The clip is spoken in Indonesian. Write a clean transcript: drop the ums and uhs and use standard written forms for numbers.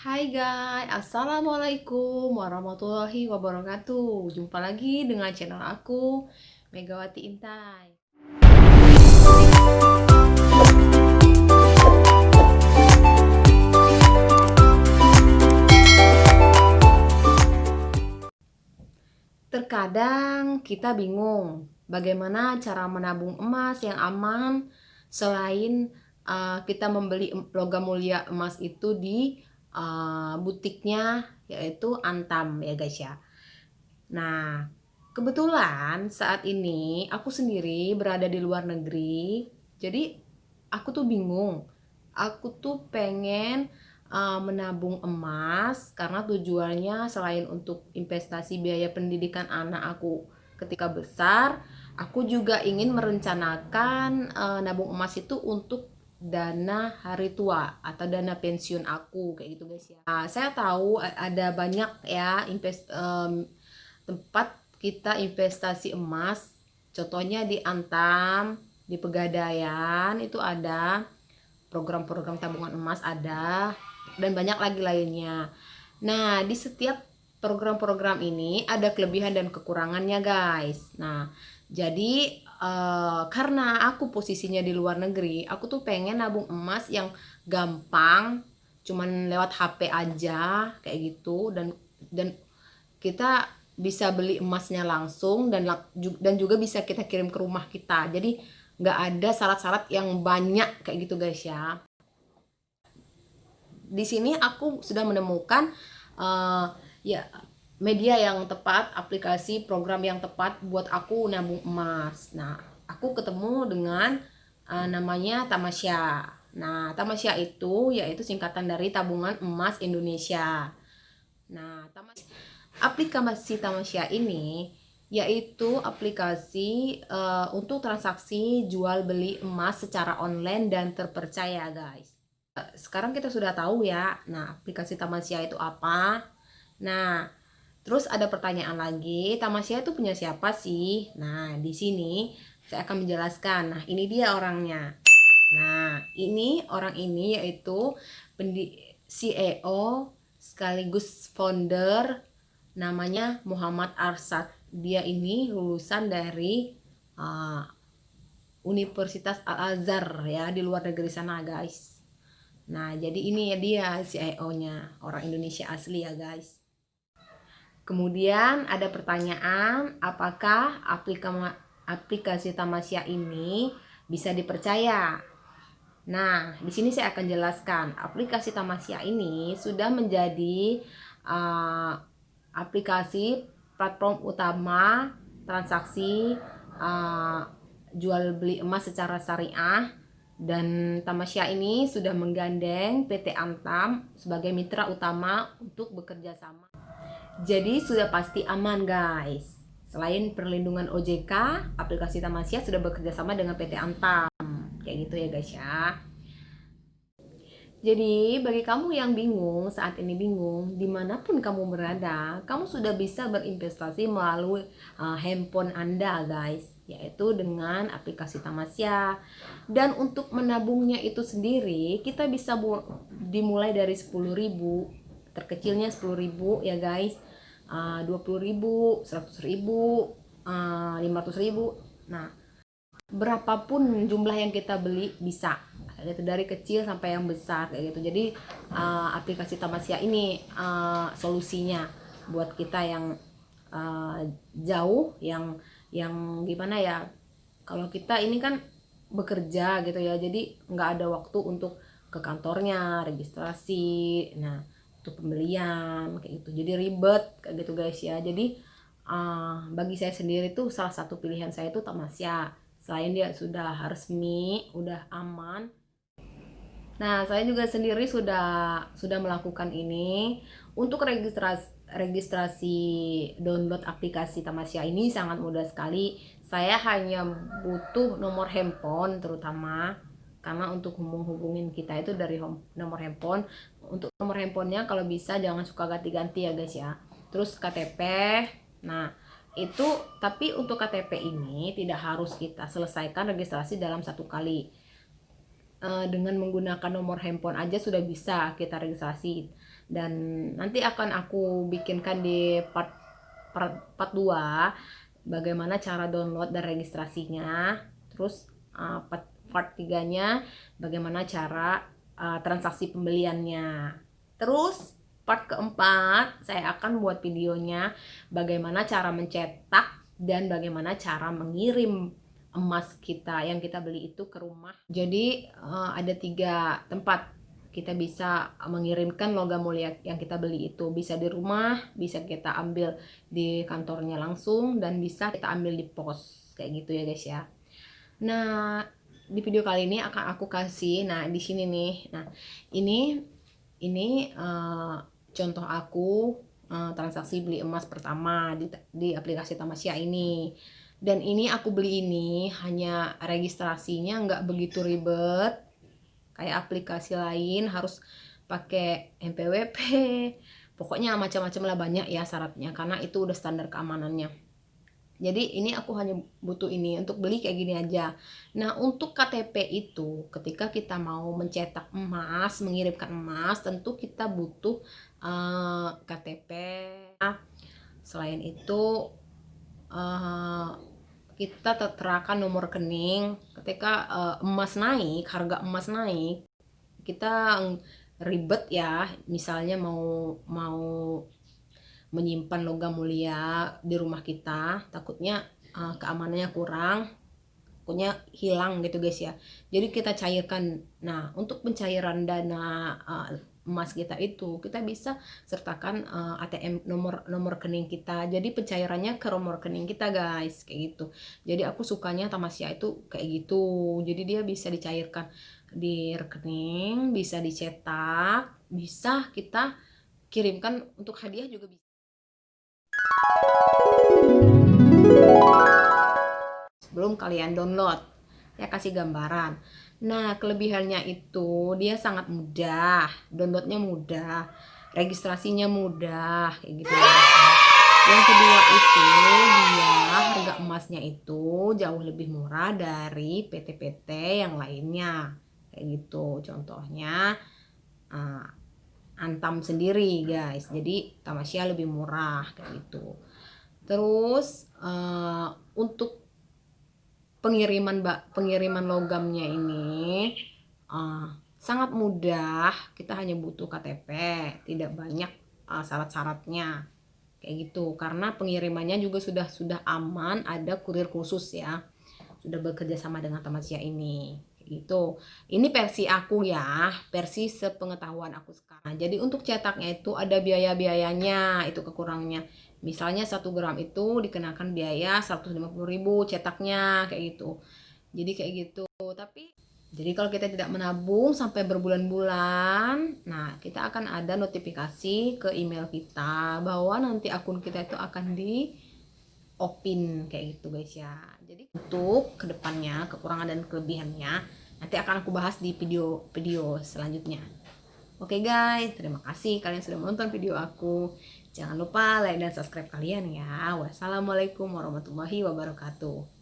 Hai guys, Assalamualaikum warahmatullahi wabarakatuh. Jumpa lagi dengan channel aku, Megawati Intai. Terkadang kita bingung bagaimana cara menabung emas yang aman selain kita membeli logam mulia emas itu di butiknya, yaitu Antam ya guys ya. Nah, kebetulan saat ini aku sendiri berada di luar negeri. Jadi aku tuh bingung. Aku tuh pengen menabung emas karena tujuannya selain untuk investasi biaya pendidikan anak aku ketika besar, aku juga ingin merencanakan nabung emas itu untuk dana hari tua atau dana pensiun aku kayak gitu guys ya. Nah, saya tahu ada banyak ya tempat kita investasi emas, contohnya di Antam, di Pegadaian itu ada program-program tabungan emas ada, dan banyak lagi lainnya. Nah, di setiap program-program ini ada kelebihan dan kekurangannya guys. Nah, jadi karena aku posisinya di luar negeri, aku tuh pengen nabung emas yang gampang, cuman lewat HP aja kayak gitu, dan kita bisa beli emasnya langsung, dan juga bisa kita kirim ke rumah kita. Jadi nggak ada syarat-syarat yang banyak kayak gitu guys ya. Di sini aku sudah menemukan ya media yang tepat, aplikasi program yang tepat buat aku nabung emas. Nah, aku ketemu dengan namanya Tamasya. Nah, Tamasya itu yaitu singkatan dari Tabungan Emas Indonesia. Nah, aplikasi Tamasya ini yaitu aplikasi untuk transaksi jual beli emas secara online dan terpercaya, guys. Sekarang kita sudah tahu ya. Nah, aplikasi Tamasya itu apa? Nah, terus ada pertanyaan lagi, Tamasya itu punya siapa sih? Nah, di sini saya akan menjelaskan. Nah, ini dia orangnya. Nah, ini orang ini yaitu CEO sekaligus founder, namanya Muhammad Arsad. Dia ini lulusan dari uh, Universitas Al-Azhar ya, di luar negeri sana guys. Nah, jadi ini ya dia CEO-nya, orang Indonesia asli ya guys. Kemudian ada pertanyaan, apakah aplikasi Tamasya ini bisa dipercaya? Nah, di sini saya akan jelaskan. Aplikasi Tamasya ini sudah menjadi uh, aplikasi platform utama transaksi uh, jual beli emas secara syariah, dan Tamasya ini sudah menggandeng PT Antam sebagai mitra utama untuk bekerja sama. Jadi sudah pasti aman guys. Selain perlindungan OJK, aplikasi Tamasya sudah bekerja sama dengan PT Antam. Kayak gitu ya guys ya. Jadi bagi kamu yang bingung, saat ini bingung, dimanapun kamu berada, kamu sudah bisa berinvestasi melalui handphone Anda guys, yaitu dengan aplikasi Tamasya. Dan untuk menabungnya itu sendiri, kita bisa dimulai dari 10.000, terkecilnya 10.000 ya guys, 20.000, 100.000, 500.000. Nah, berapapun jumlah yang kita beli bisa gitu, dari kecil sampai yang besar kayak gitu. Jadi aplikasi Tamasya ini solusinya buat kita yang jauh, yang gimana ya, kalau kita ini kan bekerja gitu ya, jadi nggak ada waktu untuk ke kantornya registrasi, nah untuk pembelian kayak gitu, jadi ribet kayak gitu guys ya. Jadi bagi saya sendiri tuh salah satu pilihan saya itu Tamasya, selain dia sudah resmi, udah aman. Nah, saya juga sendiri sudah melakukan ini. Untuk registrasi download aplikasi Tamasya ini sangat mudah sekali. Saya hanya butuh nomor handphone terutama, karena untuk menghubungin kita itu dari nomor handphone. Untuk nomor handphonenya kalau bisa jangan suka ganti-ganti ya guys ya. Terus KTP. Nah, itu tapi untuk KTP ini tidak harus kita selesaikan registrasi dalam satu kali. dengan menggunakan nomor handphone aja sudah bisa kita registrasi. Dan nanti akan aku bikinkan di part 2 bagaimana cara download dan registrasinya. Terus part 3-nya bagaimana cara transaksi pembeliannya. Terus part keempat saya akan buat videonya bagaimana cara mencetak dan bagaimana cara mengirim emas kita yang kita beli itu ke rumah. Jadi ada 3 tempat kita bisa mengirimkan logam mulia yang kita beli itu. Bisa di rumah, bisa kita ambil di kantornya langsung, dan bisa kita ambil di pos. Kayak gitu ya guys ya. Nah, di video kali ini akan aku kasih, nah di sini nih. Nah, ini contoh aku transaksi beli emas pertama di aplikasi Tamasya ini. Dan ini aku beli ini hanya registrasinya nggak begitu ribet kayak aplikasi lain, harus pakai NPWP, pokoknya macam-macam lah, banyak ya syaratnya karena itu udah standar keamanannya. Jadi ini aku hanya butuh ini untuk beli kayak gini aja. Nah, untuk KTP itu ketika kita mau mencetak emas, mengirimkan emas, tentu kita butuh KTP. Selain itu kita terterakan nomor rekening. Ketika emas naik, harga emas naik, kita ribet ya, misalnya mau menyimpan logam mulia di rumah kita, takutnya keamanannya kurang, takutnya hilang gitu guys ya. Jadi kita cairkan. Nah, untuk pencairan dana emas kita itu kita bisa sertakan ATM, nomor rekening kita. Jadi pencairannya ke nomor rekening kita guys, kayak gitu. Jadi aku sukanya Tamasya itu kayak gitu. Jadi dia bisa dicairkan di rekening, bisa dicetak, bisa kita kirimkan untuk hadiah juga bisa. Sebelum kalian download, saya kasih gambaran. Nah, kelebihannya itu dia sangat mudah, downloadnya mudah, registrasinya mudah, kayak gitu ya. Yang kedua itu dia harga emasnya itu jauh lebih murah dari PT-PT yang lainnya, kayak gitu. Contohnya Antam sendiri guys, jadi Tamasya lebih murah kayak gitu. Terus untuk pengiriman logamnya ini sangat mudah. Kita hanya butuh KTP, tidak banyak syarat-syaratnya kayak gitu, karena pengirimannya juga sudah aman, ada kurir khusus ya, sudah bekerja sama dengan Tamasya ini gitu. Ini versi aku ya, versi sepengetahuan aku sekarang. Jadi untuk cetaknya itu ada biaya-biayanya, itu kekurangnya. Misalnya 1 gram itu dikenakan biaya 150.000 cetaknya kayak gitu. Jadi kayak gitu. Tapi jadi kalau kita tidak menabung sampai berbulan-bulan, nah kita akan ada notifikasi ke email kita bahwa nanti akun kita itu akan di open kayak gitu guys ya. Jadi untuk kedepannya kekurangan dan kelebihannya nanti akan aku bahas di video selanjutnya. Oke guys, terima kasih kalian sudah menonton video aku. Jangan lupa like dan subscribe kalian ya. Wassalamualaikum warahmatullahi wabarakatuh.